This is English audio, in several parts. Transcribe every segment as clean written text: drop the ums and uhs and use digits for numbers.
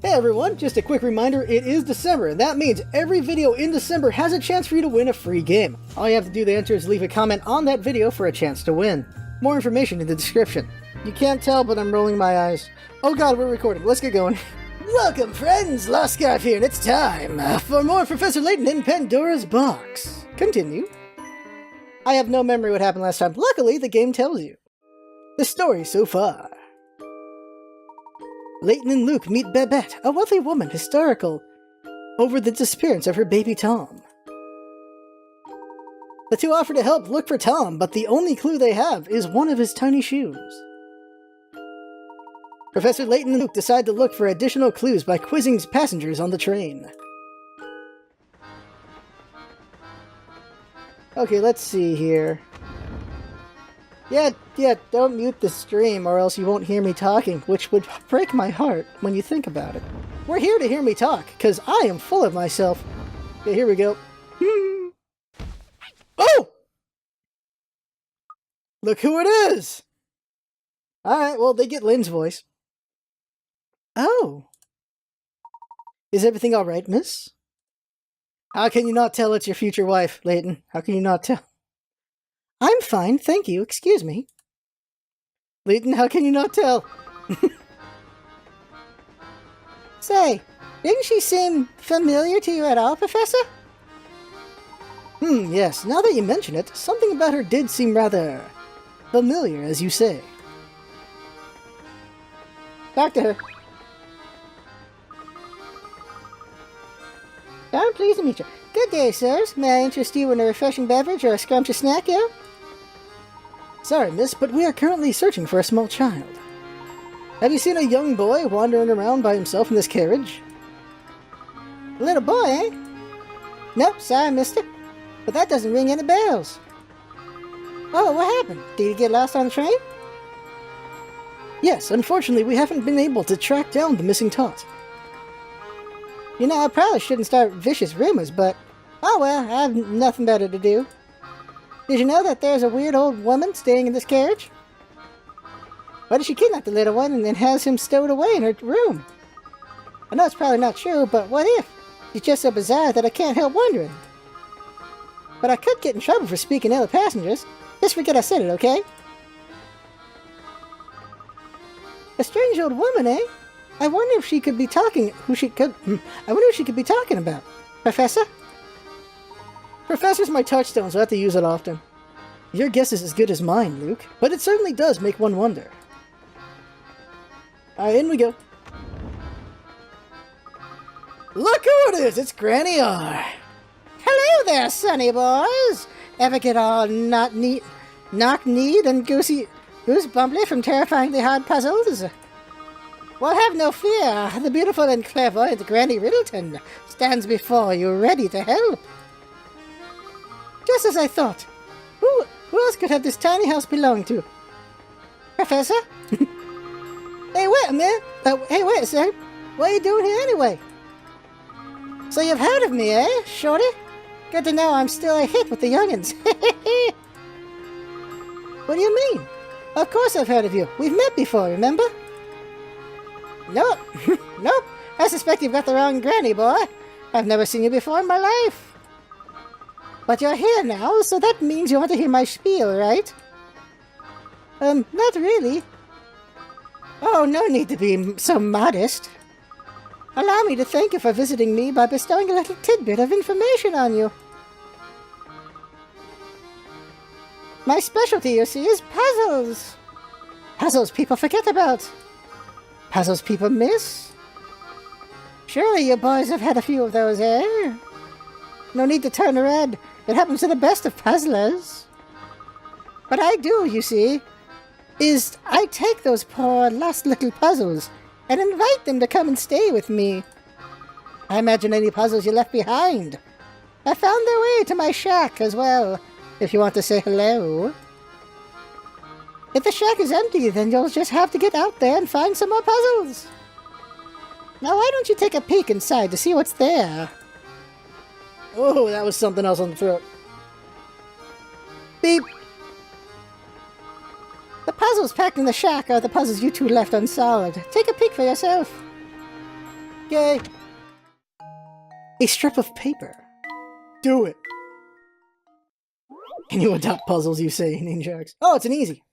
Hey everyone, just a quick reminder, it is December, and that means every video in December has a chance for you to win a free game. All you have to do to enter is leave a comment on that video for a chance to win. More information in the description. You can't tell, but I'm rolling my eyes. Oh god, we're recording. Let's get going. Welcome friends, LostScarf here, and it's time for more Professor Layton in Pandora's box. Continue. I have no memory what happened last time. Luckily, the game tells you. The story so far. Layton and Luke meet Babette, a wealthy woman, hysterical over the disappearance of her baby Tom. The two offer to help look for Tom, but the only clue they have is one of his tiny shoes. Professor Layton and Luke decide to look for additional clues by quizzing passengers on the train. Okay, let's see here. Yeah, don't mute the stream or else you won't hear me talking, which would break my heart when you think about it. We're here to hear me talk, because I am full of myself. Okay, here we go. Oh! Look who it is! Alright, well, they get Lynn's voice. Oh. Is everything alright, miss? How can you not tell it's your future wife, Layton? How can you not tell? I'm fine, thank you. Excuse me. Layton, how can you not tell? Say, didn't she seem familiar to you at all, Professor? Yes. Now that you mention it, something about her did seem rather familiar, as you say. Talk to her. I'm pleased to meet you. Good day, sirs. May I interest you in a refreshing beverage or a scrumptious snack here? Sorry, miss, but we are currently searching for a small child. Have you seen a young boy wandering around by himself in this carriage? A little boy, eh? Nope, sorry, mister. But that doesn't ring any bells. Oh, what happened? Did he get lost on the train? Yes, unfortunately, we haven't been able to track down the missing tot. You know, I probably shouldn't start vicious rumors, but... oh well, I have nothing better to do. Did you know that there's a weird old woman staying in this carriage? What if she kidnapped the little one and then has him stowed away in her room? I know it's probably not true, but what if? It's just so bizarre that I can't help wondering. But I could get in trouble for speaking ill of passengers. Just forget I said it, okay? A strange old woman, eh? I wonder if she could be talking... I wonder if she could be talking about. Professor? Professor's my touchstone, so I have to use it often. Your guess is as good as mine, Luke, but it certainly does make one wonder. Alright, in we go. Look who it is! It's Granny R. Hello there, sonny boys! Ever get all knock-kneed and goosebumply from terrifyingly hard puzzles? Well, have no fear. The beautiful and clever Granny Riddleton stands before you, ready to help. Just as I thought. Who else could have this tiny house belong to? Professor? Hey, wait a minute. Hey, wait a second. What are you doing here anyway? So you've heard of me, eh, shorty? Good to know I'm still a hit with the youngins. What do you mean? Of course I've heard of you. We've met before, remember? Nope. Nope. I suspect you've got the wrong granny, boy. I've never seen you before in my life. But you're here now, so that means you want to hear my spiel, right? Not really. Oh, no need to be so modest. Allow me to thank you for visiting me by bestowing a little tidbit of information on you. My specialty, you see, is puzzles. Puzzles people forget about. Puzzles people miss. Surely you boys have had a few of those, eh? No need to turn red. It happens to the best of puzzlers. What I do, you see, is I take those poor lost little puzzles and invite them to come and stay with me. I imagine any puzzles you left behind. I found their way to my shack as well, if you want to say hello. If the shack is empty, then you'll just have to get out there and find some more puzzles. Now why don't you take a peek inside to see what's there? Oh, that was something else on the throat. Beep! The puzzles packed in the shack are the puzzles you two left unsolved. Take a peek for yourself. Okay. A strip of paper. Do it. Can you adopt puzzles, you say, Ninjax? Oh, it's an easy.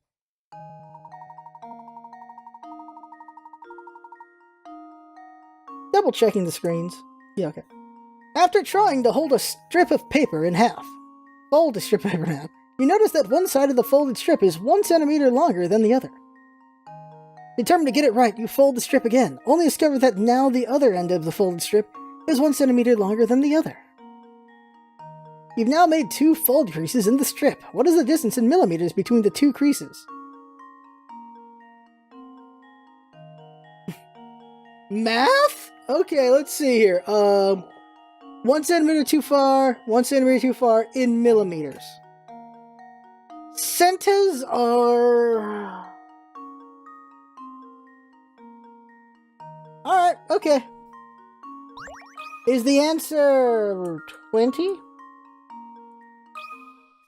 Double checking the screens. Yeah, okay. After trying to hold a strip of paper in half, fold a strip of paper in half, you notice that one side of the folded strip is 1 centimeter longer than the other. Determined to get it right, you fold the strip again, only to discover that now the other end of the folded strip is 1 centimeter longer than the other. You've now made 2 fold creases in the strip. What is the distance in millimeters between the 2 creases? Math? Okay, let's see here. 1 centimeter too far, 1 centimeter too far in millimeters. Centas are... Alright, okay. Is the answer 20?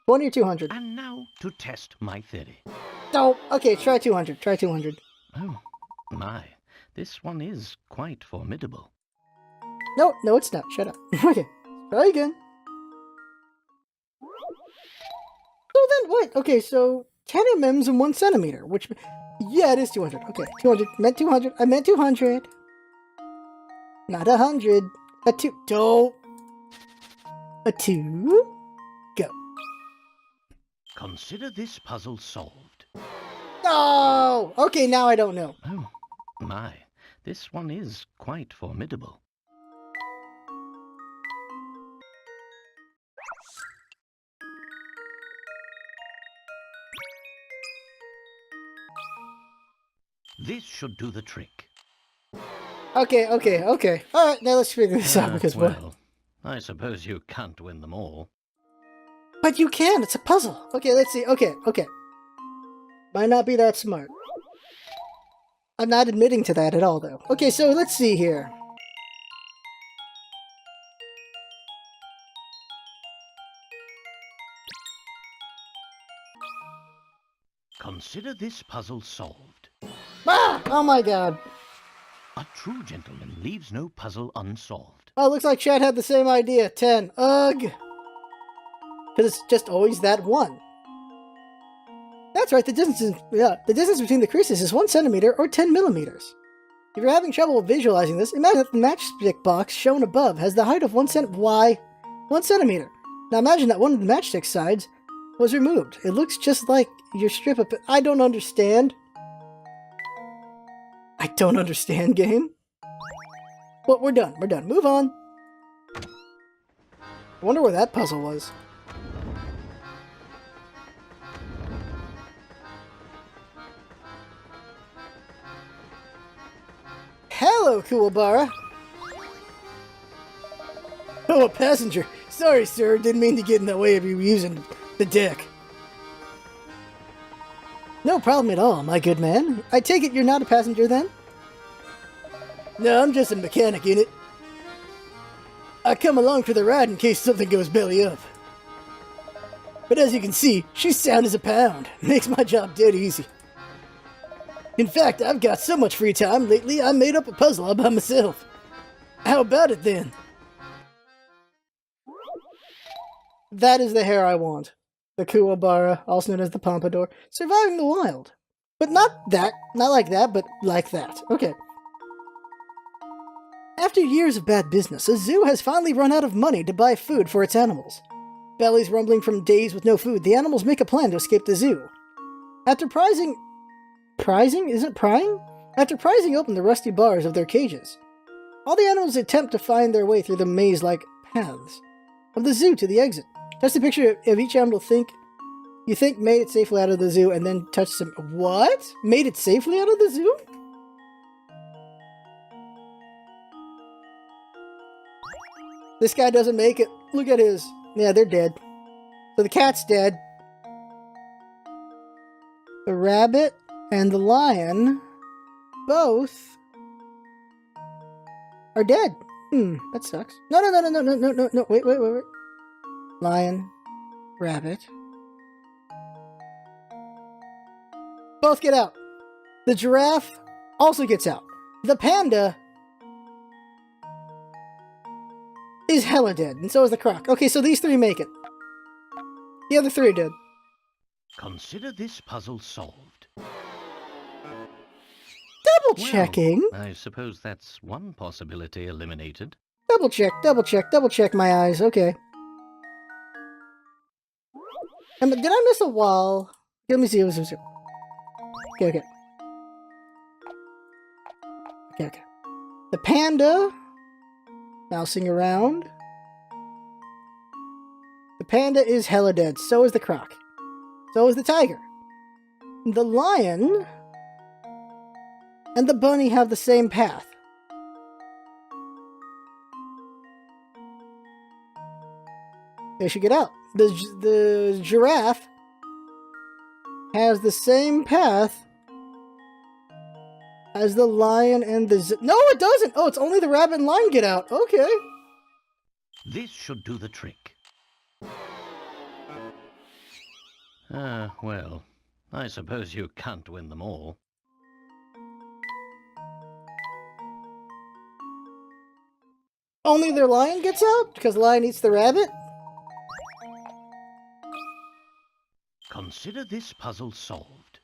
20 or 200? And now to test my theory. Oh, okay, try 200. Try 200. Oh, my. This one is quite formidable. No, it's not. Shut up. Okay, try again. So then, wait, okay, so 10 mm in 1 centimeter, which... Yeah, it is 200. Okay, 200. Meant 200. I meant 200. Not 100. A 2. Don't. A 2. Go. Consider this puzzle solved. Oh! Okay, now I don't know. Oh, my. This one is quite formidable. This should do the trick. Okay. Alright, now let's figure this out because well, I suppose you can't win them all. But you can, it's a puzzle. Okay, let's see. Okay. Might not be that smart. I'm not admitting to that at all, though. Okay, so let's see here. Consider this puzzle solved. Ah! Oh my god. A true gentleman leaves no puzzle unsolved. Oh, looks like Chad had the same idea. 10. Ugh. Because it's just always that one. That's right, the distance between the creases is 1 centimeter or 10 millimeters. If you're having trouble visualizing this, imagine that the matchstick box shown above has the height of 1 centimeter. Now imagine that one of the matchstick sides was removed. It looks just like your strip of... I don't understand. I don't understand, game. But we're done. Move on. I wonder where that puzzle was. Hello, Kuwabara. Oh, a passenger. Sorry, sir. Didn't mean to get in the way of you using the deck. No problem at all, my good man. I take it you're not a passenger, then? No, I'm just a mechanic in it. I come along for the ride in case something goes belly up. But as you can see, she's sound as a pound. Makes my job dead easy. In fact, I've got so much free time lately, I made up a puzzle all by myself. How about it, then? That is the hair I want. The Kuwabara, also known as the Pompadour, surviving the wild. But not like that, but like that. Okay. After years of bad business, a zoo has finally run out of money to buy food for its animals. Bellies rumbling from days with no food, the animals make a plan to escape the zoo. After prying open the rusty bars of their cages, all the animals attempt to find their way through the maze-like paths of the zoo to the exit. Just a picture of each animal you think made it safely out of the zoo and then touched some... What? Made it safely out of the zoo? This guy doesn't make it. Look at his. Yeah, they're dead. So the cat's dead. The rabbit and the lion both are dead. That sucks. No. Wait. Lion, rabbit. Both get out. The giraffe also gets out. The panda is hella dead, and so is the croc. Okay, so these three make it. The other three did. Consider this puzzle solved. Double checking. Well, I suppose that's one possibility eliminated. Double check my eyes. Okay. Did I miss a wall? Let me see. Okay. The panda mousing around. The panda is hella dead. So is the croc. So is the tiger. The lion and the bunny have the same path. They should get out. The giraffe has the same path as the lion and the... No, it doesn't! Oh, it's only the rabbit and lion get out. Okay. This should do the trick. Well, I suppose you can't win them all. Only their lion gets out? Because the lion eats the rabbit? Consider this puzzle solved.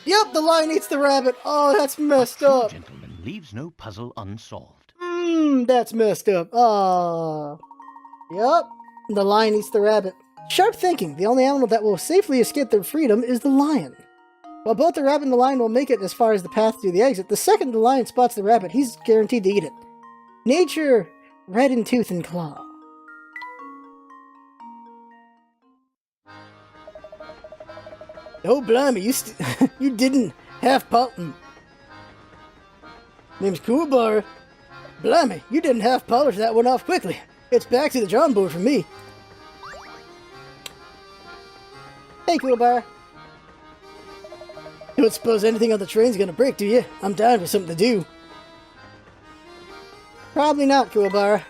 Yep, the lion eats the rabbit. Oh, that's messed up. Gentleman leaves no puzzle unsolved. That's messed up. Oh. Yep, the lion eats the rabbit. Sharp thinking. The only animal that will safely escape their freedom is the lion. While both the rabbit and the lion will make it as far as the path to the exit, the second the lion spots the rabbit, he's guaranteed to eat it. Nature, red in tooth and claw. Oh, blimey, you didn't half Name's Coolbar. Blimey, you didn't half polish that one off quickly. It's back to the drawing board for me. Hey, Coolbar. You don't suppose anything on the train's gonna break, do you? I'm dying for something to do. Probably not, Coolbar.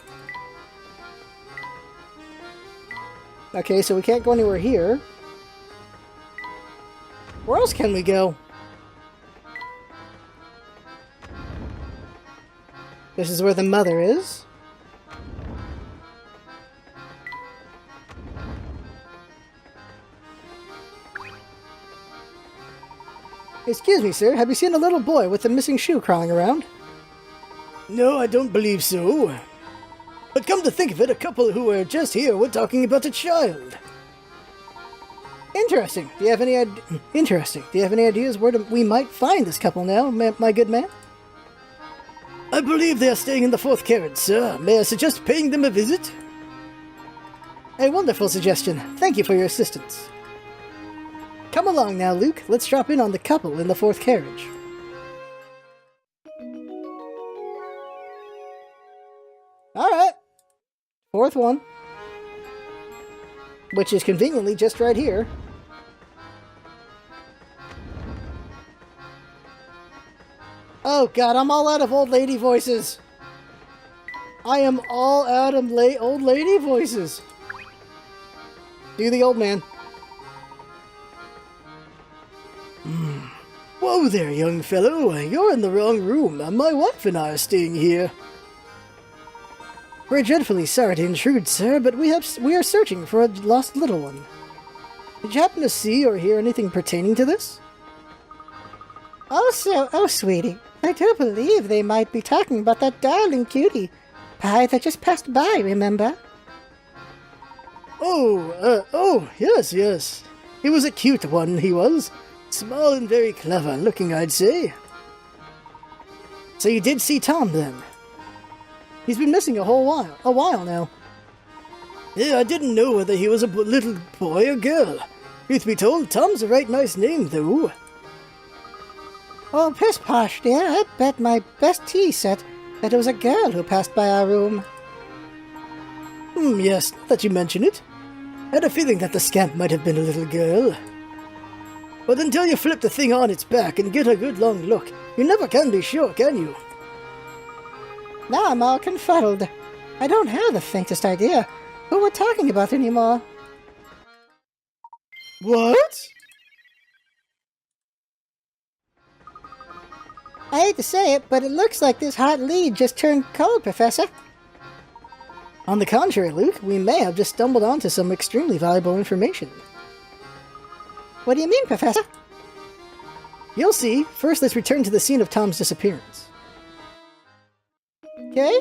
Okay, so we can't go anywhere here. Where else can we go? This is where the mother is. Excuse me, sir. Have you seen a little boy with a missing shoe crawling around? No, I don't believe so. But come to think of it, a couple who were just here were talking about a child. Interesting. Do you have any ideas where we might find this couple now, my good man? I believe they are staying in the 4th carriage, sir. May I suggest paying them a visit? A wonderful suggestion. Thank you for your assistance. Come along now, Luke. Let's drop in on the couple in the 4th carriage. Alright. 4th one. Which is conveniently just right here. Oh god, I'm all out of old lady voices. I am all out of old lady voices. Do the old man. Whoa there, young fellow. You're in the wrong room. My wife and I are staying here. We're dreadfully sorry to intrude, sir, but we are searching for a lost little one. Did you happen to see or hear anything pertaining to this? Oh, sweetie. I do believe they might be talking about that darling cutie pie that just passed by, remember? Oh, yes. He was a cute one, he was. Small and very clever looking, I'd say. So you did see Tom, then? He's been missing a while now. Yeah, I didn't know whether he was a little boy or girl. Truth be told, Tom's a right nice name, though. Oh, piss posh, dear. I bet my best tea set that it was a girl who passed by our room. Yes, now that you mention it. I had a feeling that the scamp might have been a little girl. But until you flip the thing on its back and get a good long look, you never can be sure, can you? Now I'm all confuddled. I don't have the faintest idea who we're talking about anymore. What? I hate to say it, but it looks like this hot lead just turned cold, Professor. On the contrary, Luke, we may have just stumbled onto some extremely valuable information. What do you mean, Professor? You'll see. First, let's return to the scene of Tom's disappearance. Okay?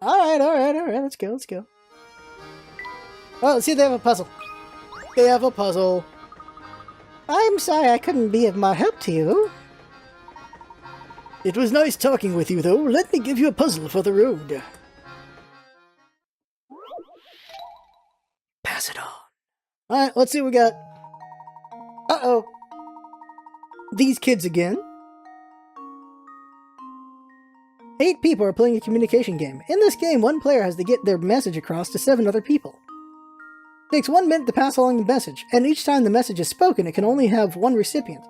Alright, let's go. Oh, let's see if they have a puzzle. They have a puzzle. I'm sorry I couldn't be of more help to you. It was nice talking with you, though. Let me give you a puzzle for the road. Pass it on. Alright, let's see what we got. Uh-oh. These kids again. 8 people are playing a communication game. In this game, one player has to get their message across to 7 other people. It takes 1 minute to pass along the message, and each time the message is spoken, it can only have 1 recipient.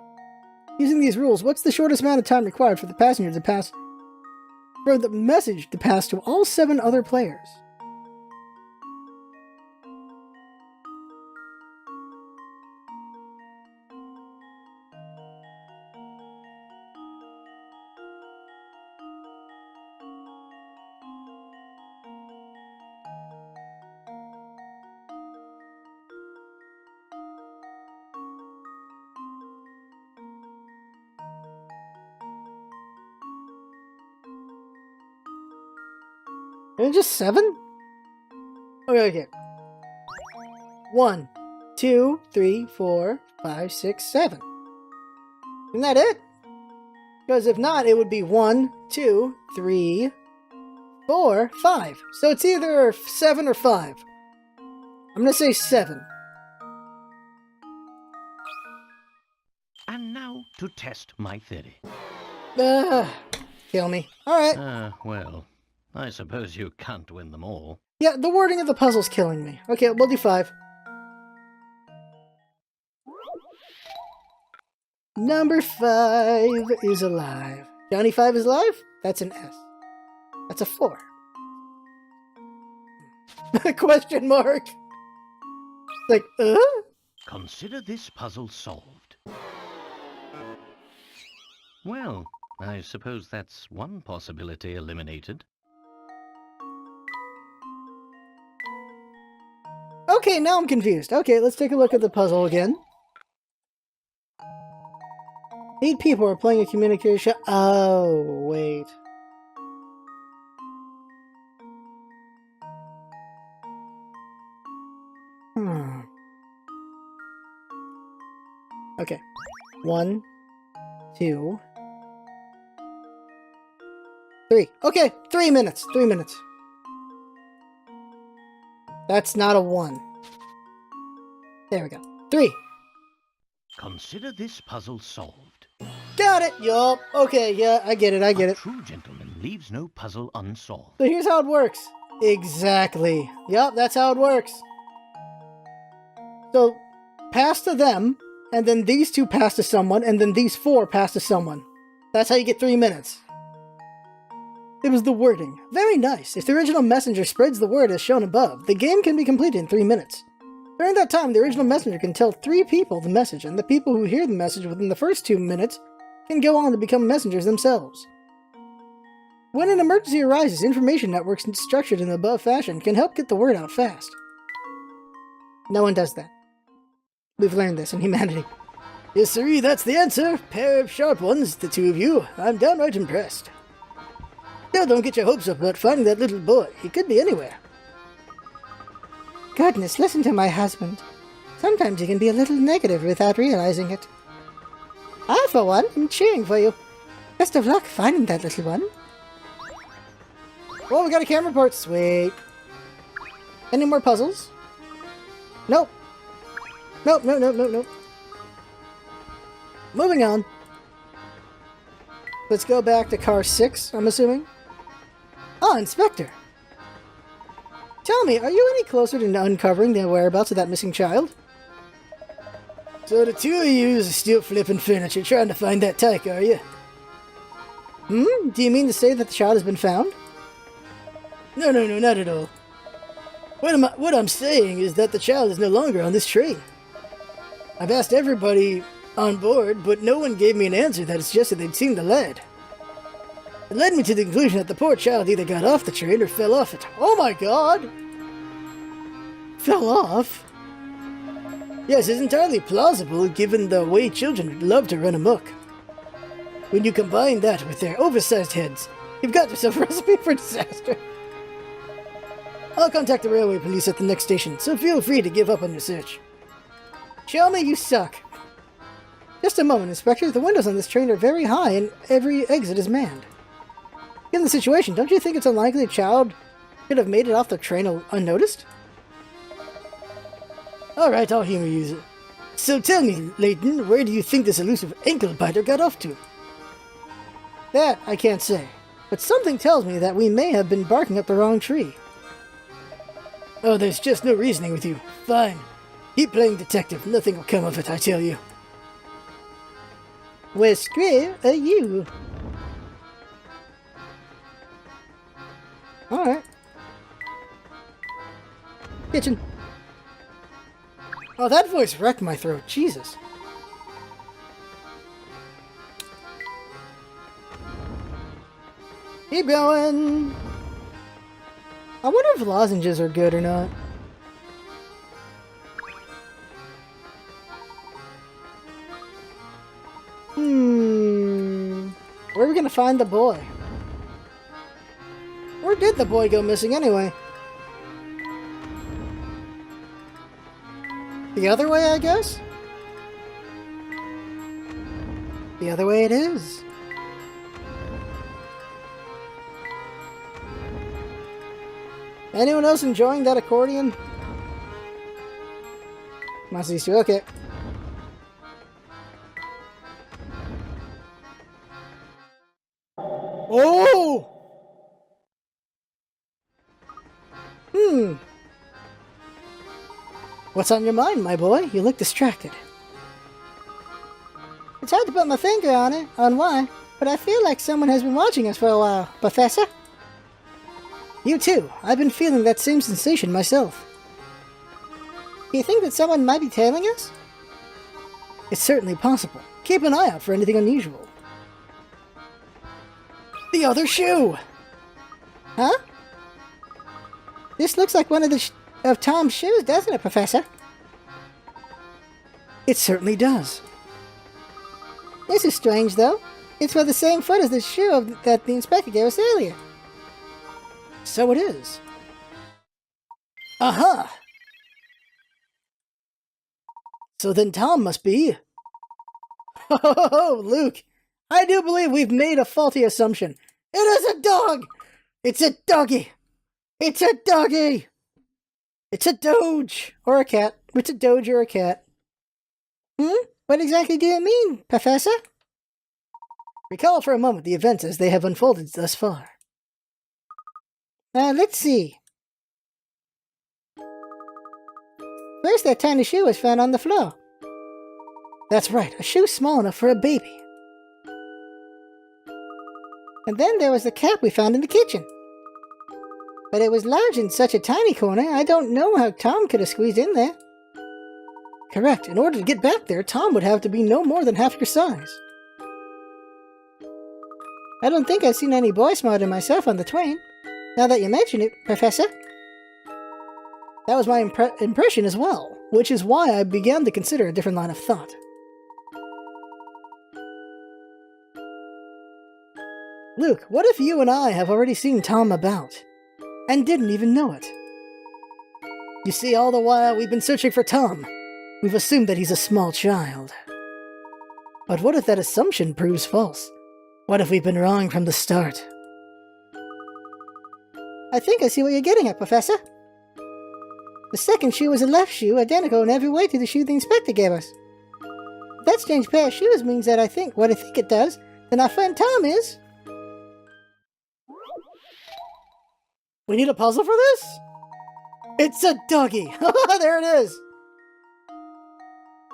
Using these rules, what's the shortest amount of time required for the passenger to pass... for the message to pass to all 7 other players? Are just 7? Okay. 1, 2, 3, 4, 5, 6, 7. Isn't that it? Because if not, it would be 1, 2, 3, 4, 5. So it's either 7 or 5. I'm gonna say 7. And now to test my theory. Kill me. Alright. Well, I suppose you can't win them all. Yeah, the wording of the puzzle's killing me. Okay, we'll do 5. Number 5 is alive. Johnny 5 is alive? That's an S. That's a 4. Question mark. Like, Consider this puzzle solved. Well, I suppose that's one possibility eliminated. Okay, now I'm confused. Okay, let's take a look at the puzzle again. 8 people are playing a communication... Oh, wait. Okay. 1, 2, 3. Okay, 3 minutes. 3 minutes. That's not a 1. There we go. 3. Consider this puzzle solved. Got it! Yup. Okay, yeah, I get it, I get A it. true gentleman leaves no puzzle unsolved. So here's how it works. Exactly. Yup, that's how it works. So, pass to them, and then these 2 pass to someone, and then these 4 pass to someone. That's how you get 3 minutes. It was the wording. Very nice. If the original messenger spreads the word as shown above, the game can be completed in 3 minutes. During that time, the original messenger can tell 3 people the message, and the people who hear the message within the first 2 minutes can go on to become messengers themselves. When an emergency arises, information networks structured in the above fashion can help get the word out fast. No one does that. We've learned this in humanity. Yes, sirree, that's the answer. Pair of sharp ones, the 2 of you. I'm downright impressed. Still, don't get your hopes up about finding that little boy. He could be anywhere. Goodness, listen to my husband. Sometimes he can be a little negative without realizing it. I, for one, am cheering for you. Best of luck finding that little one. Oh, we got a camera port. Sweet. Any more puzzles? Nope. Nope. Moving on. Let's go back to car 6, I'm assuming. Ah, Inspector. Tell me, are you any closer to uncovering the whereabouts of that missing child? So the 2 of you is still flipping furniture trying to find that tyke, are you? Do you mean to say that the child has been found? No, not at all. What I'm saying is that the child is no longer on this train. I've asked everybody on board, but no one gave me an answer that suggested they'd seen the lad. It led me to the conclusion that the poor child either got off the train or fell off it. Oh my god! Fell off? Yes, it's entirely plausible given the way children love to run amok. When you combine that with their oversized heads, you've got yourself a recipe for disaster. I'll contact the railway police at the next station, so feel free to give up on your search. Show me you suck. Just a moment, Inspector. The windows on this train are very high and every exit is manned. Given the situation, don't you think it's unlikely a child could have made it off the train unnoticed? Alright, I'll humor you. So tell me, Layton, where do you think this elusive ankle biter got off to? That I can't say, but something tells me that we may have been barking up the wrong tree. Oh, there's just no reasoning with you. Fine. Keep playing detective. Nothing will come of it, I tell you. Where screw are you? Alright. Kitchen. Oh, that voice wrecked my throat. Jesus. Keep going. I wonder if lozenges are good or not. Where are we gonna find the boy? Where did the boy go missing anyway? The other way, I guess? The other way it is. Anyone else enjoying that accordion? Must these two, okay. Oh! What's on your mind, my boy? You look distracted. It's hard to put my finger on why, but I feel like someone has been watching us for a while, Professor. You too. I've been feeling that same sensation myself. Do you think that someone might be tailing us? It's certainly possible. Keep an eye out for anything unusual. The other shoe! Huh? This looks like one of Tom's shoes, doesn't it, Professor? It certainly does. This is strange, though. It's for the same foot as the shoe that the inspector gave us earlier. So it is. Aha! So then Tom must be... Oh, Luke! I do believe we've made a faulty assumption. It is a dog! It's a doggy! It's a doggy! It's a doge! Or a cat. It's a doge or a cat. What exactly do you mean, Professor? Recall for a moment the events as they have unfolded thus far. Let's see. First, that tiny shoe was found on the floor. That's right, a shoe small enough for a baby. And then there was the cap we found in the kitchen. But it was large in such a tiny corner, I don't know how Tom could have squeezed in there. Correct. In order to get back there, Tom would have to be no more than half your size. I don't think I've seen any boy smarter than myself on the train. Now that you mention it, Professor. That was my impression as well, which is why I began to consider a different line of thought. Luke, what if you and I have already seen Tom about, and didn't even know it? You see, all the while we've been searching for Tom, we've assumed that he's a small child. But what if that assumption proves false? What if we've been wrong from the start? I think I see what you're getting at, Professor. The second shoe was a left shoe, identical in every way to the shoe the inspector gave us. If that strange pair of shoes means that I think what I think it does, then our friend Tom is... We need a puzzle for this? It's a doggy! There it is!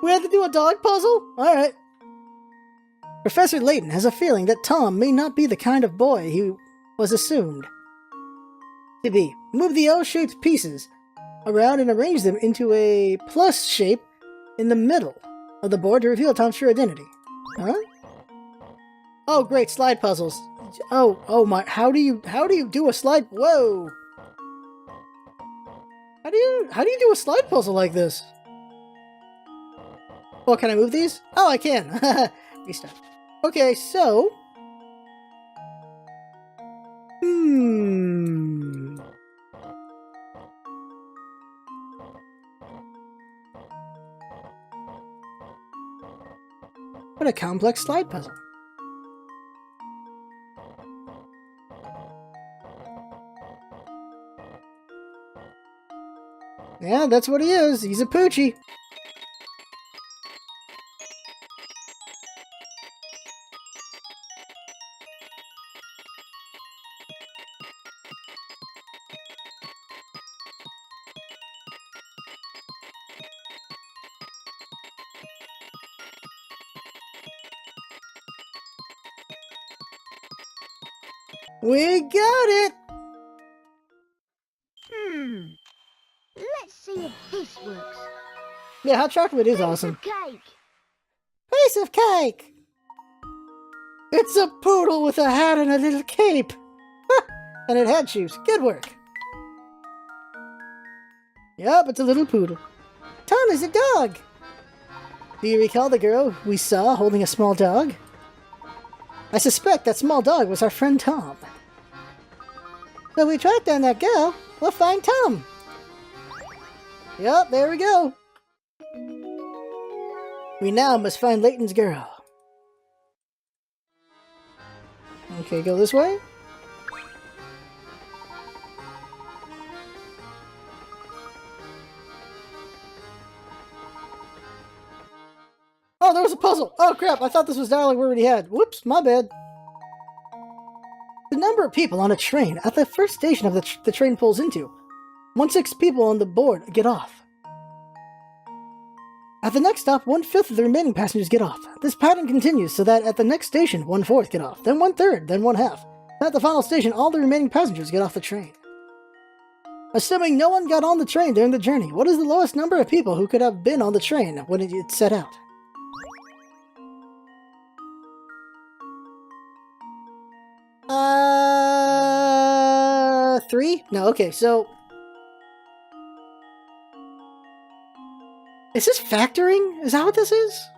We had to do a dog puzzle? Alright. Professor Layton has a feeling that Tom may not be the kind of boy he was assumed to be. Move the L-shaped pieces around and arrange them into a plus shape in the middle of the board to reveal Tom's true identity. Huh? Oh great, slide puzzles. Oh my, how do you do a slide? Whoa! How do you do a slide puzzle like this? Oh, can I move these? Oh, I can. Restart. Okay, so... What a complex slide puzzle. Yeah, that's what he is. He's a poochie. We got it! Let's see if this works. Yeah, hot chocolate is awesome. Cake. Piece of cake! It's a poodle with a hat and a little cape. And it had shoes. Good work. Yep, it's a little poodle. Tom is a dog. Do you recall the girl we saw holding a small dog? I suspect that small dog was our friend Tom. When we track down that girl, we'll find Tom. Yep, there we go. We now must find Layton's girl. Okay, go this way. Oh, there was a puzzle! Oh crap, I thought this was dialogue we already had. Whoops, my bad. The number of people on a train at the first station of the train pulls into. 1/6 people on the board get off. At the next stop, 1/5 of the remaining passengers get off. This pattern continues so that at the next station, 1/4 get off, then 1/3, then 1/2. At the final station, all the remaining passengers get off the train. Assuming no one got on the train during the journey, what is the lowest number of people who could have been on the train when it set out? Three? No, okay, so... Is this factoring? Is that what this is?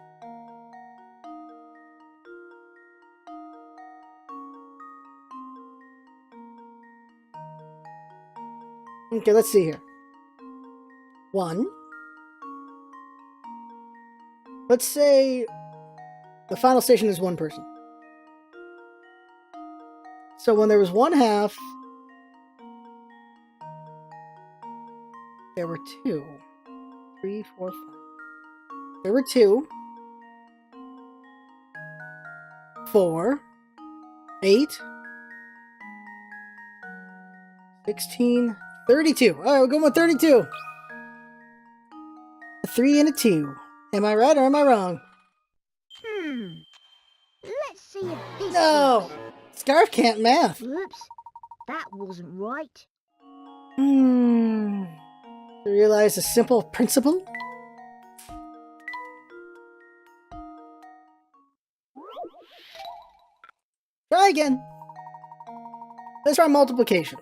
Okay, let's see here. 1. Let's say the final station is 1 person. So when there was 1/2, there were 2. 3, 4, 5. There were 2. 4. 8. 16. 32. Alright, we're going with 32. A 3 and a 2. Am I right or am I wrong? Let's see if this No! works. Scarf can't math. Whoops. That wasn't right. You realize a simple principle? Try again. Let's try multiplication.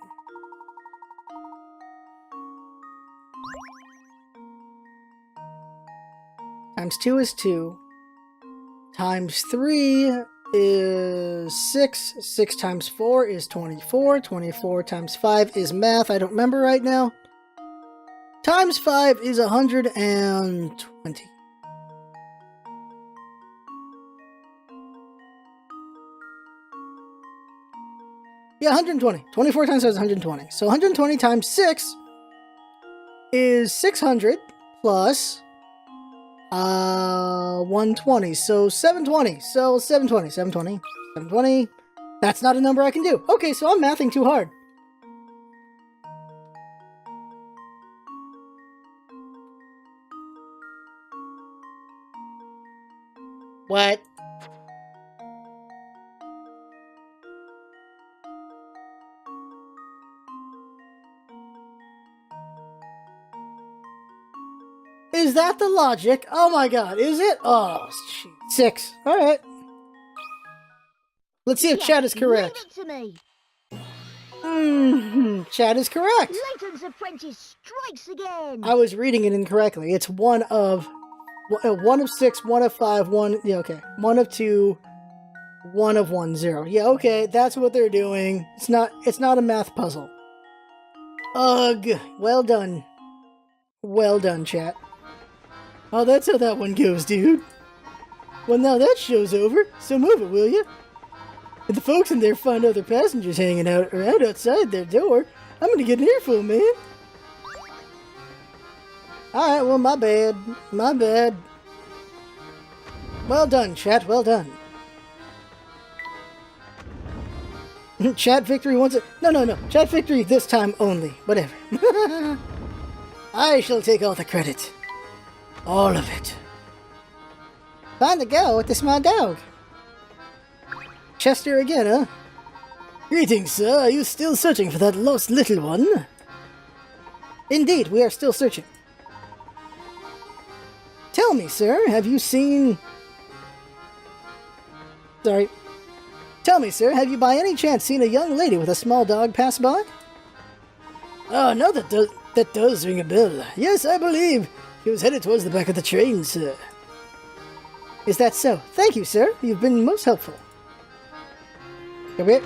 Times 2 is 2. Times 3 is 6. 6 times 4 is 24. 24 times 5 is math. I don't remember right now. Times 5 is 120. Yeah, 120. 24 times 5 is 120. So 120 times 6 is 600 plus 120. So 720. So 720. 720. 720. That's not a number I can do. Okay, so I'm mathing too hard. What? Is that the logic? Oh my god, is it? Oh, 6. Alright. Let's see if Yes, Chad is correct. Leave it to me. Chad is correct. Layton's apprentice strikes again. I was reading it incorrectly. It's one of 6, 1 of 5, 1. Yeah, okay. 1 of 2, 1 of 1, 0. Yeah, okay. That's what they're doing. It's not a math puzzle. Ugh. Well done. Well done, chat. Oh, that's how that one goes, dude. Well, now that show's over, so move it, will you? If the folks in there find other passengers hanging out around outside their door, I'm gonna get an earful, man. Alright, well, my bad. My bad. Well done, chat, well done. Chat victory once it. No. Chat victory this time only. Whatever. I shall take all the credit. All of it. Find the girl with the small dog. Chester again, huh? Greetings, sir. Are you still searching for that lost little one? Indeed, we are still searching. Tell me, sir, have you seen... Sorry. Tell me, sir, have you by any chance seen a young lady with a small dog pass by? Oh, no, that does ring a bell. Yes, I believe he was headed towards the back of the train, sir. Is that so? Thank you, sir. You've been most helpful. Come here.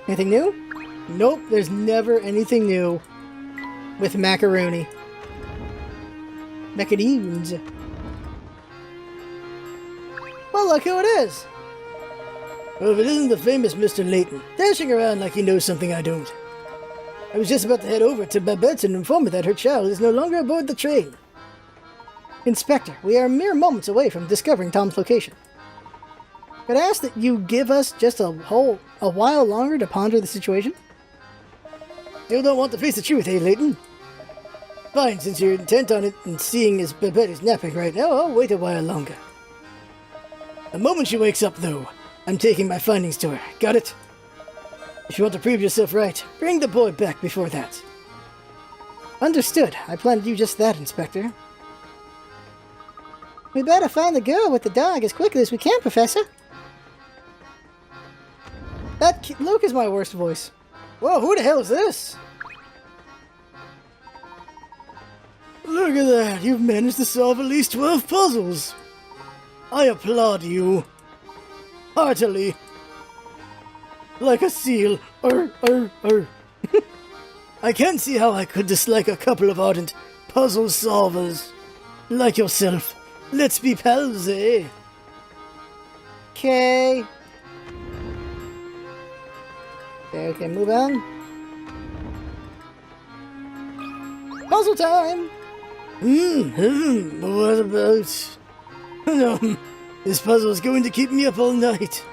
Anything new? Nope, there's never anything new with macaroni. Macaroons. Well, look who it is! Well, if it isn't the famous Mr. Layton, dashing around like he knows something I don't. I was just about to head over to Babette's and inform her that her child is no longer aboard the train. Inspector, we are mere moments away from discovering Tom's location. Could I ask that you give us just a while longer to ponder the situation? Still don't want to face the truth, eh, Layton? Fine, since you're intent on it and seeing as Babette is napping right now, I'll wait a while longer. The moment she wakes up, though, I'm taking my findings to her. Got it? If you want to prove yourself right, bring the boy back before that. Understood. I plan to do just that, Inspector. We better find the girl with the dog as quickly as we can, Professor. Luke is my worst voice. Whoa, who the hell is this? Look at that, you've managed to solve at least 12 puzzles. I applaud you. Heartily. Like a seal. I can't see how I could dislike a couple of ardent puzzle solvers. Like yourself. Let's be pals, eh? Okay. Okay, move on. Puzzle time! What about... No, this puzzle is going to keep me up all night.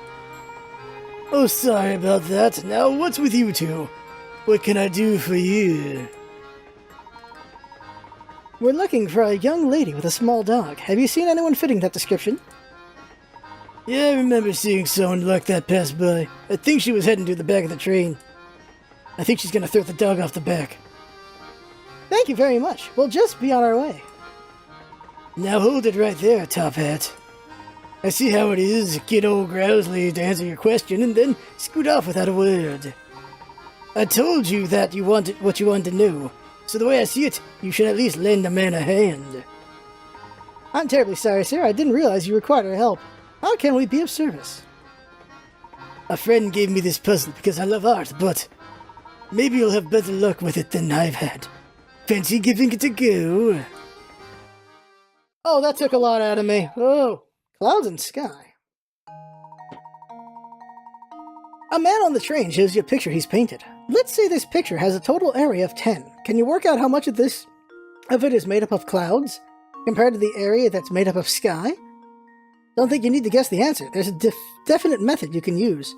Oh, sorry about that. Now, what's with you two? What can I do for you? We're looking for a young lady with a small dog. Have you seen anyone fitting that description? Yeah, I remember seeing someone like that pass by. I think she was heading to the back of the train. I think she's gonna throw the dog off the back. Thank you very much. We'll just be on our way. Now hold it right there, Top Hat. I see how it is, get old Grousley to answer your question and then scoot off without a word. I told you that you wanted what you wanted to know, so the way I see it, you should at least lend a man a hand. I'm terribly sorry, sir. I didn't realize you required our help. How can we be of service? A friend gave me this puzzle because I love art, but maybe you'll have better luck with it than I've had. Fancy giving it a go? Oh, that took a lot out of me. Oh, clouds and sky. A man on the train shows you a picture he's painted. Let's say this picture has a total area of 10. Can you work out how much of it is made up of clouds compared to the area that's made up of sky? Don't think you need to guess the answer. There's a definite method you can use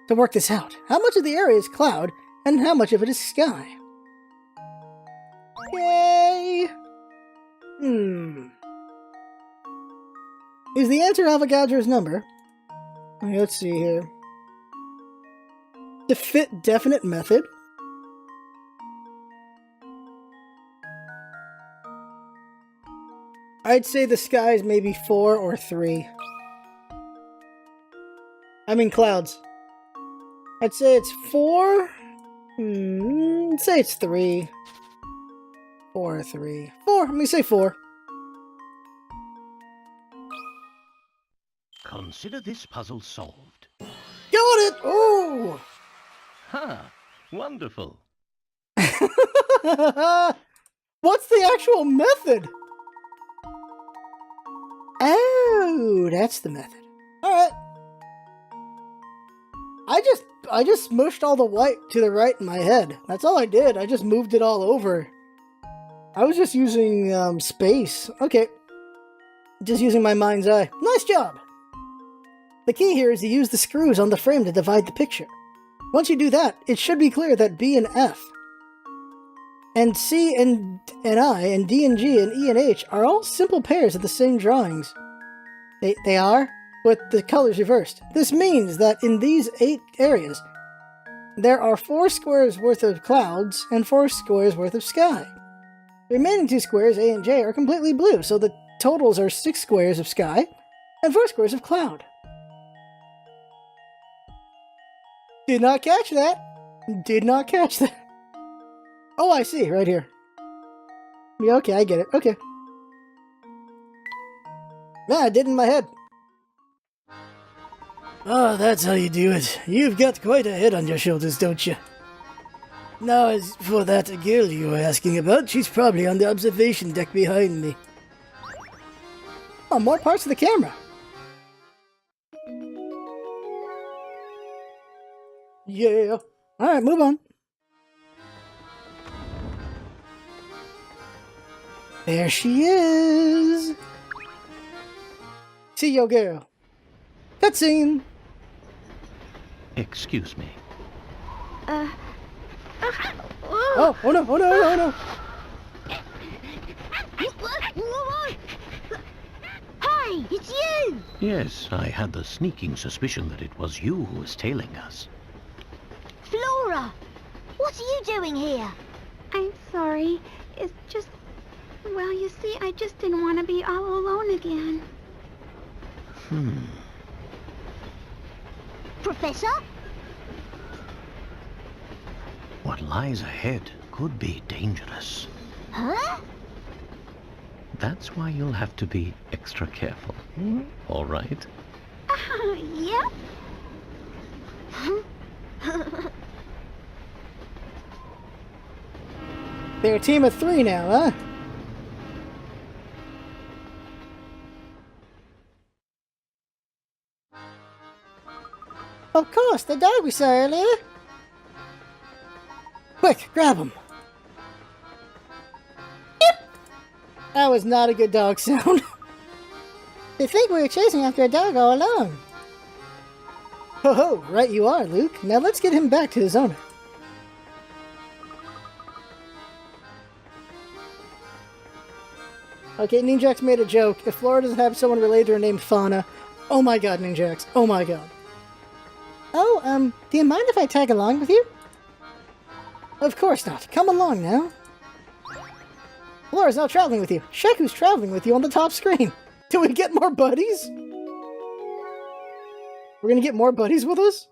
to work this out. How much of the area is cloud and how much of it is sky? Yay! Is the answer Avogadro's number? Okay, let's see here. Definite method. I'd say the sky is maybe 4 or 3. I mean clouds. I'd say it's 4. I'd say it's 3. 4 or 3. 4. Let me say 4. Consider this puzzle solved. Got it! Oh! Ha! Wonderful. What's the actual method? Oh, that's the method. Alright. I just smushed all the white to the right in my head. That's all I did. I just moved it all over. I was just using space. Okay. Just using my mind's eye. Nice job! The key here is to use the screws on the frame to divide the picture. Once you do that, it should be clear that B and F, and C and I, and D and G, and E and H are all simple pairs of the same drawings. They are, with the colors reversed. This means that in these 8 areas, there are 4 squares worth of clouds and 4 squares worth of sky. The remaining 2 squares, A and J, are completely blue, so the totals are 6 squares of sky and 4 squares of cloud. Did not catch that. Did not catch that. Oh, I see. Right here. Yeah, okay, I get it. Okay. Yeah, I did in my head. Oh, that's how you do it. You've got quite a head on your shoulders, don't you? Now, as for that girl you were asking about, she's probably on the observation deck behind me. Oh, more parts of the camera. Yeah. Alright, move on. There she is. See your girl. Cutscene. Excuse me. Oh no, oh no, oh no. Hey, it's you! Yes, I had the sneaking suspicion that it was you who was tailing us. Flora! What are you doing here? I'm sorry. It's just... Well, you see, I just didn't want to be all alone again. Professor? What lies ahead could be dangerous. Huh? That's why you'll have to be extra careful. All right? Yep. They're a team of 3 now, huh? Of course, the dog we saw earlier. Quick, grab him. Yep. That was not a good dog sound. They think we were chasing after a dog all along. Ho ho, right you are, Luke. Now let's get him back to his owner. Okay, Ninjax made a joke. If Flora doesn't have someone related to her named Fauna, oh my god, Ninjax, oh my god. Oh, do you mind if I tag along with you? Of course not. Come along now. Flora's not traveling with you. Sheku's traveling with you on the top screen. Do we get more buddies? We're gonna get more buddies with us?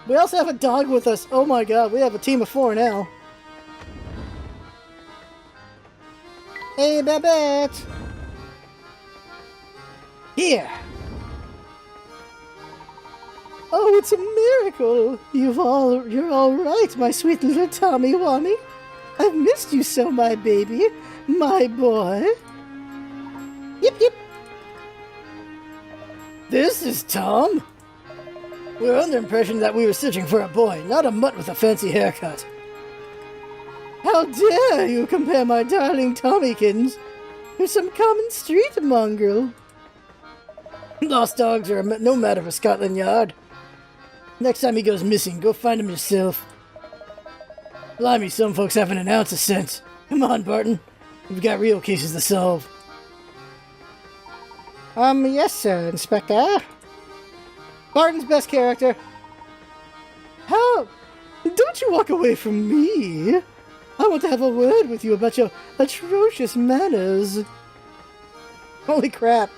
We also have a dog with us. Oh my god, we have a team of 4 now. Hey, Babette! Here! Oh, it's a miracle! You're all right, my sweet little Tommy Wommy. I've missed you so, my baby, my boy. Yip, yip! This is Tom. We're under the impression that we were searching for a boy, not a mutt with a fancy haircut. How dare you compare my darling Tommykins to some common street mongrel? Lost dogs are no matter for Scotland Yard. Next time he goes missing, go find him yourself. Blimey, some folks haven't an ounce of sense. Come on, Barton. We've got real cases to solve. Yes, sir, Inspector. Barton's best character. How? Don't you walk away from me. I want to have a word with you about your atrocious manners. Holy crap.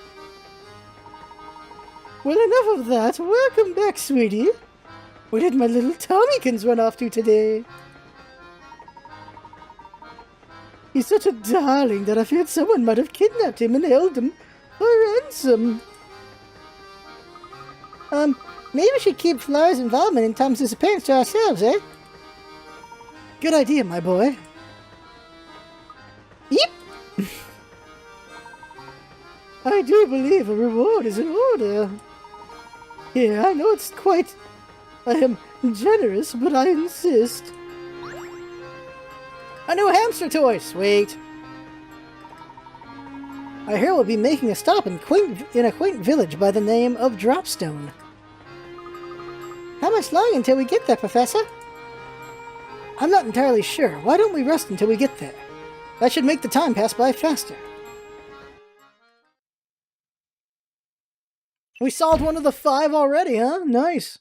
Well, enough of that. Welcome back, sweetie. Where did my little Tommykins run off to today? He's such a darling that I feared someone might have kidnapped him and held him for ransom. Maybe we should keep Flora's involvement in Tom's disappearance to ourselves, eh? Good idea, my boy. Yep. I do believe a reward is in order. Yeah, I know it's quite... I am generous, but I insist. A new hamster toy! Sweet. I hear we'll be making a stop in a quaint village by the name of Dropstone. How much longer until we get there, Professor? I'm not entirely sure. Why don't we rest until we get there? That should make the time pass by faster. We solved one of the 5 already, huh? Nice.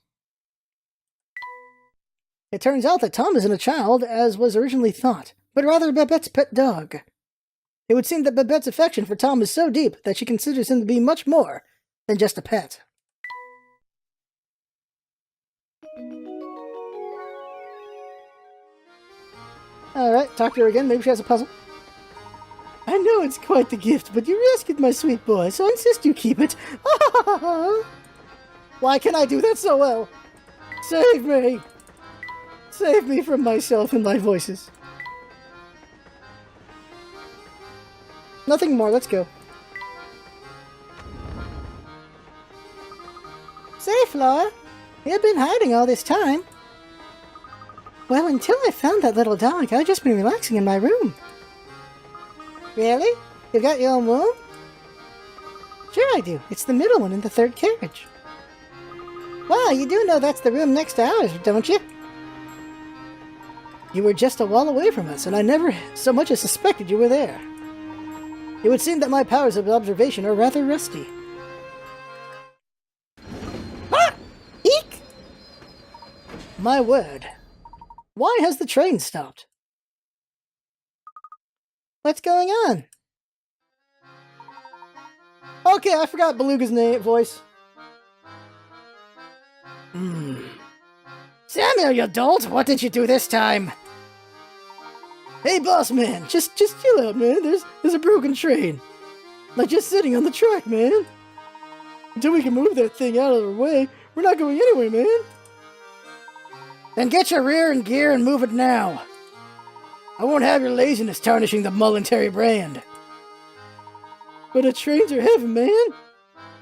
It turns out that Tom isn't a child, as was originally thought, but rather Babette's pet dog. It would seem that Babette's affection for Tom is so deep that she considers him to be much more than just a pet. Alright, talk to her again. Maybe she has a puzzle. I know it's quite the gift, but you rescued my sweet boy, so I insist you keep it. Why can I do that so well? Save me! Save me from myself and my voices. Nothing more, let's go. Say, Flora, you've been hiding all this time. Well, until I found that little dog, I've just been relaxing in my room. Really? You got your own room? Sure I do. It's the middle one in the 3rd carriage. Well, you do know that's the room next to ours, don't you? You were just a wall away from us, and I never so much as suspected you were there. It would seem that my powers of observation are rather rusty. Ah! Eek! My word. Why has the train stopped? What's going on? Okay, I forgot Beluga's voice. Samuel, you dolt! What did you do this time? Hey, boss man, just chill out, man. There's a broken train. Like, just sitting on the track, man. Until we can move that thing out of our way, we're not going anywhere, man. Then get your rear in gear and move it now. I won't have your laziness tarnishing the Mullentary brand. But the trains are heavy, man.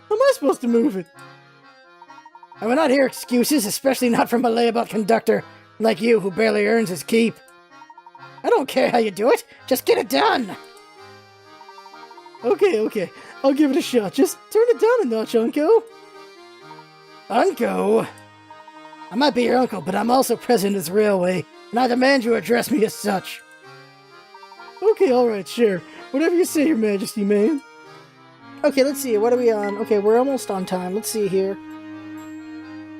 How am I supposed to move it? I will not hear excuses, especially not from a layabout conductor like you who barely earns his keep. I don't care how you do it, just get it done! Okay, I'll give it a shot. Just turn it down a notch, Unco. Unco? I might be your uncle, but I'm also president of this railway, and I demand you address me as such. Okay, alright, sure. Whatever you say, Your Majesty, man. Okay, let's see, what are we on? Okay, we're almost on time. Let's see here.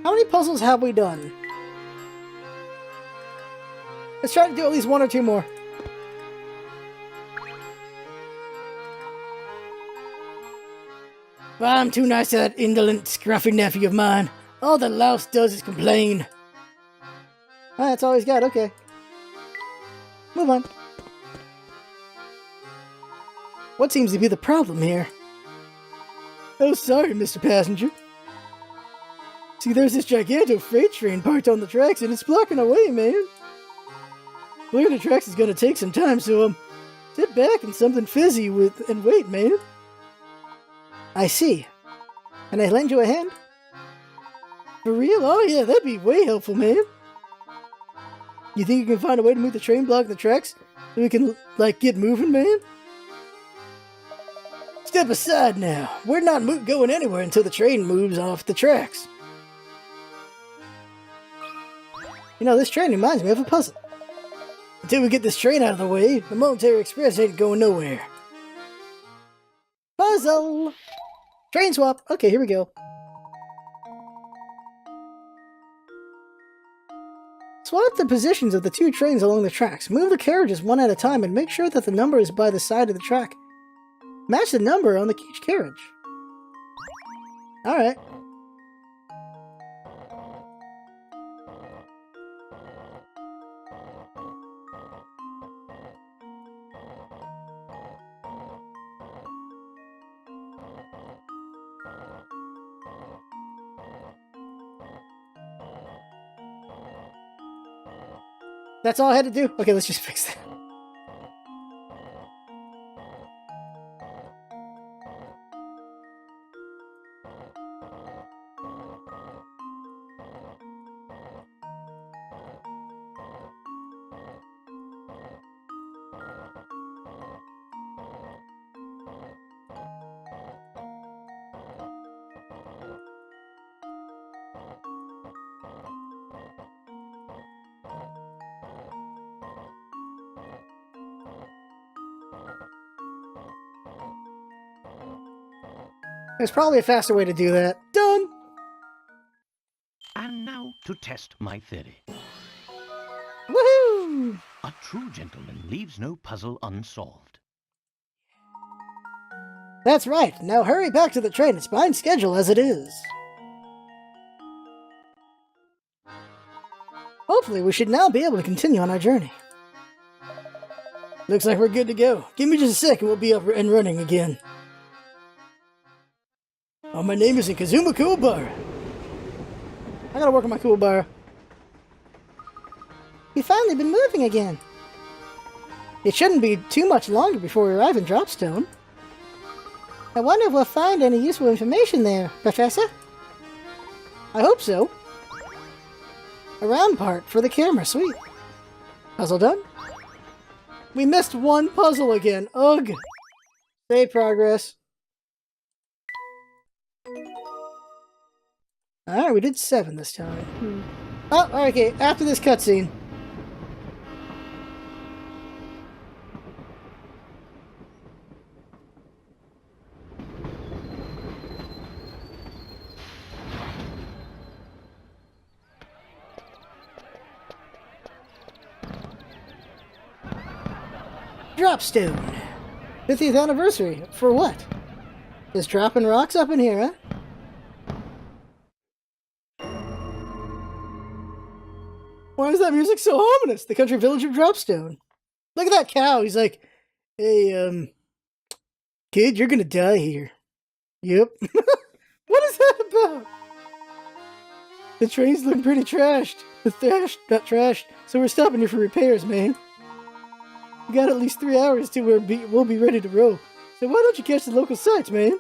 How many puzzles have we done? Let's try to do at least 1 or 2 more. Well, I'm too nice to that indolent, scruffy nephew of mine. All the louse does is complain. Ah, that's all he's got, okay. Move on. What seems to be the problem here? Oh, sorry, Mr. Passenger. See, there's this gigantic freight train parked on the tracks and it's blocking our way, man. Clearing the tracks is gonna take some time, so, sit back and something fizzy and wait, man. I see. Can I lend you a hand? For real? Oh yeah, that'd be way helpful, man. You think you can find a way to move the train blocking the tracks so we can, like, get moving, man? Step aside now. We're not going anywhere until the train moves off the tracks. You know, this train reminds me of a puzzle. Until we get this train out of the way, the Military Express ain't going nowhere. Puzzle! Train swap! Okay, here we go. Swap the positions of the 2 trains along the tracks. Move the carriages one at a time and make sure that the number is by the side of the track. Match the number on each carriage. Alright. That's all I had to do? Okay, let's just fix that. There's probably a faster way to do that. Done! And now to test my theory. Woohoo! A true gentleman leaves no puzzle unsolved. That's right. Now hurry back to the train. It's behind schedule as it is. Hopefully, we should now be able to continue on our journey. Looks like we're good to go. Give me just a second, we'll be up and running again. Oh, my name isn't Kazuma Kuwabara. I gotta work on my Kuwabara. We've finally been moving again. It shouldn't be too much longer before we arrive in Dropstone. I wonder if we'll find any useful information there, Professor? I hope so. A round part for the camera, sweet. Puzzle done? We missed one puzzle again, ugh. Save progress. Alright, we did 7 this time. Oh, okay, after this cutscene. Dropstone. 50th anniversary. For what? Just dropping rocks up in here, huh? Why is that music so ominous? The country village of Dropstone. Look at that cow. He's like, hey, kid, you're gonna die here. Yep. What is that about? The train's looking pretty trashed. Not trashed. So we're stopping here for repairs, man. We got at least 3 hours till we'll be ready to roll. So why don't you catch the local sites, man?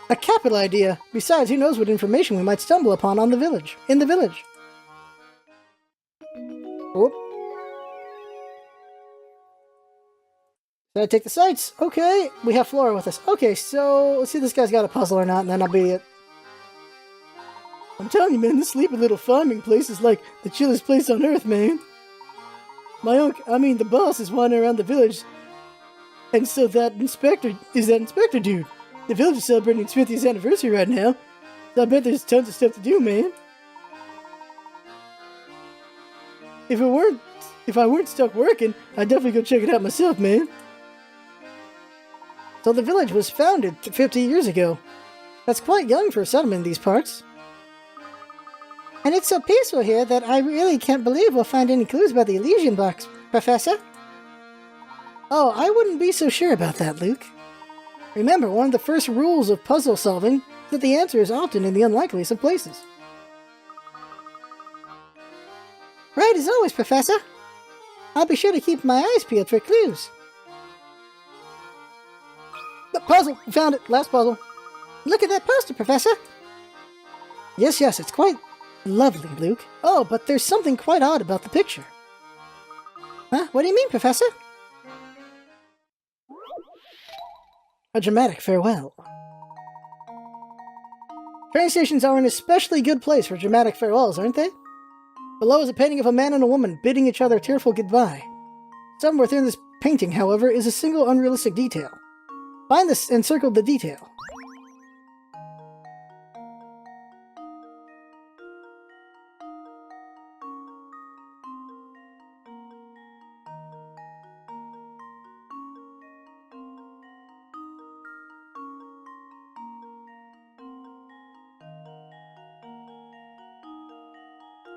A capital idea. Besides, who knows what information we might stumble upon in the village. Oh. Did I take the sights? Okay, we have Flora with us. Okay, so let's see if this guy's got a puzzle or not, and then I'll be it. I'm telling you, man, this sleepy little farming place is like the chillest place on earth, man. The boss is wandering around the village, and so that inspector dude. The village is celebrating its 50th anniversary right now, so I bet there's tons of stuff to do, man. If I weren't stuck working, I'd definitely go check it out myself, man. So the village was founded 50 years ago. That's quite young for a settlement in these parts. And it's so peaceful here that I really can't believe we'll find any clues about the Elysian box, Professor. Oh, I wouldn't be so sure about that, Luke. Remember, one of the first rules of puzzle solving is that the answer is often in the unlikeliest of places. Right as always, Professor. I'll be sure to keep my eyes peeled for clues. The puzzle! We found it! Last puzzle. Look at that poster, Professor. Yes, it's quite lovely, Luke. Oh, but there's something quite odd about the picture. Huh? What do you mean, Professor? A dramatic farewell. Train stations are an especially good place for dramatic farewells, aren't they? Below is a painting of a man and a woman bidding each other a tearful goodbye. Somewhere within this painting, however, is a single unrealistic detail. Find this and circle the detail.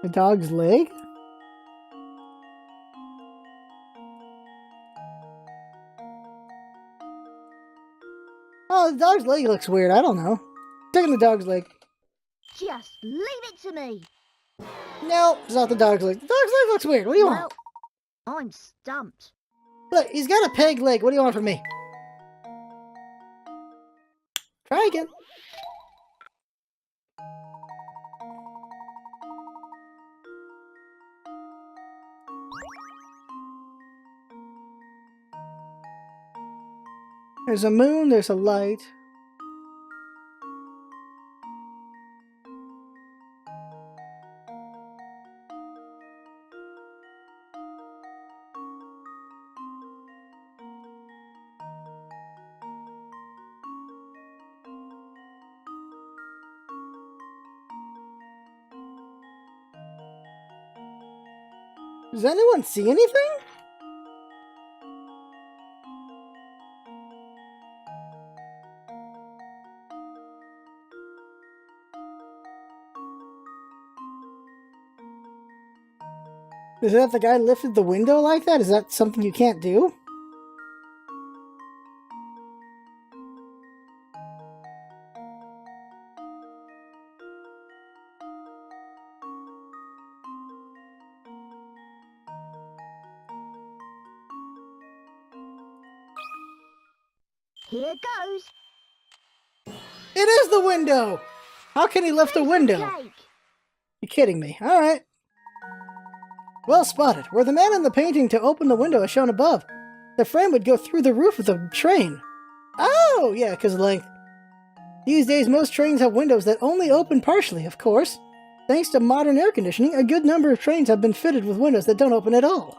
The dog's leg? Oh, the dog's leg looks weird. I don't know. Taking the dog's leg. Just leave it to me. No, it's not the dog's leg. The dog's leg looks weird. What do you want? Well, I'm stumped. Look, he's got a peg leg. What do you want from me? Try again. There's a moon, there's a light. Does anyone see anything? Is that the guy lifted the window like that? Is that something you can't do? Here goes. It is the window! How can he lift the window? Cake. You're kidding me. Alright. Well spotted. Were the man in the painting to open the window as shown above, the frame would go through the roof of the train. Oh, yeah, because of length. These days, most trains have windows that only open partially, of course. Thanks to modern air conditioning, a good number of trains have been fitted with windows that don't open at all.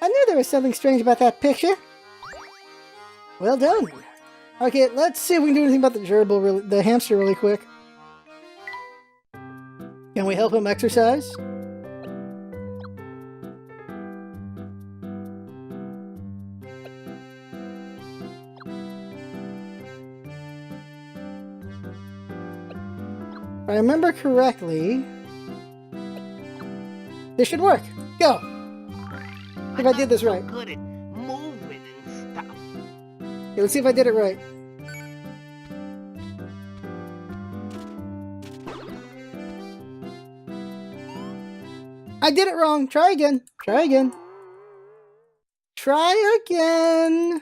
I knew there was something strange about that picture. Well done. Okay, let's see if we can do anything about the gerbil, the hamster really quick. Can we help him exercise? If I remember correctly, this should work. Go! If I did this right. Good at moving and stuff. Okay, let's see if I did it right. I did it wrong. Try again. Try again. Try again.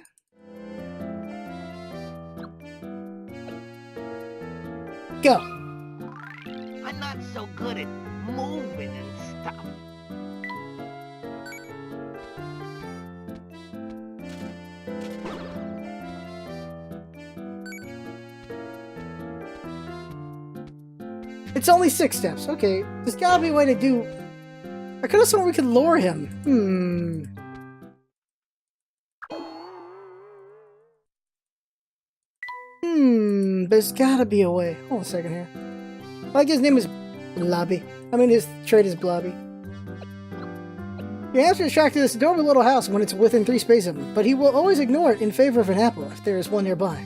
Go. I'm not so good at moving and stuff. It's only 6 steps. Okay. There's gotta be a way to do... I could have sworn we could lure him. There's gotta be a way. Hold on a second here. I like his name is Blobby. I mean, his trait is Blobby. Your hamster is attracted to this adorable little house when it's within 3 spaces of him, but he will always ignore it in favor of an apple if there is one nearby.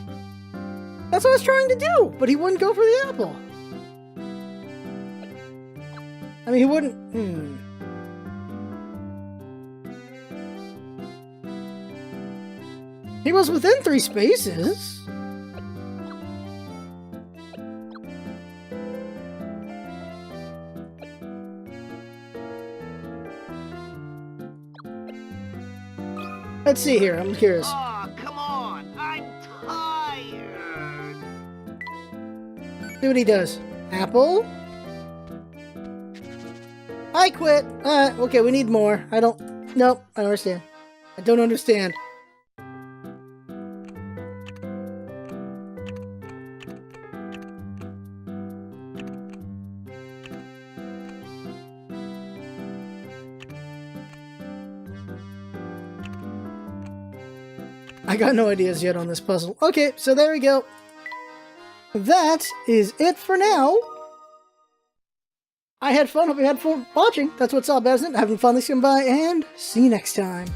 That's what I was trying to do, but he wouldn't go for the apple. I mean, he wouldn't... He was within 3 spaces. Let's see here, I'm curious. Oh, come on. I'm tired. See what he does. Apple? I quit. Okay, we need more. Nope, I don't understand. I don't understand. I got no ideas yet on this puzzle. Okay, so there we go. That is it for now. I had fun. Hope you had fun watching. That's what it's all about, isn't it? Having fun this come by, and see you next time.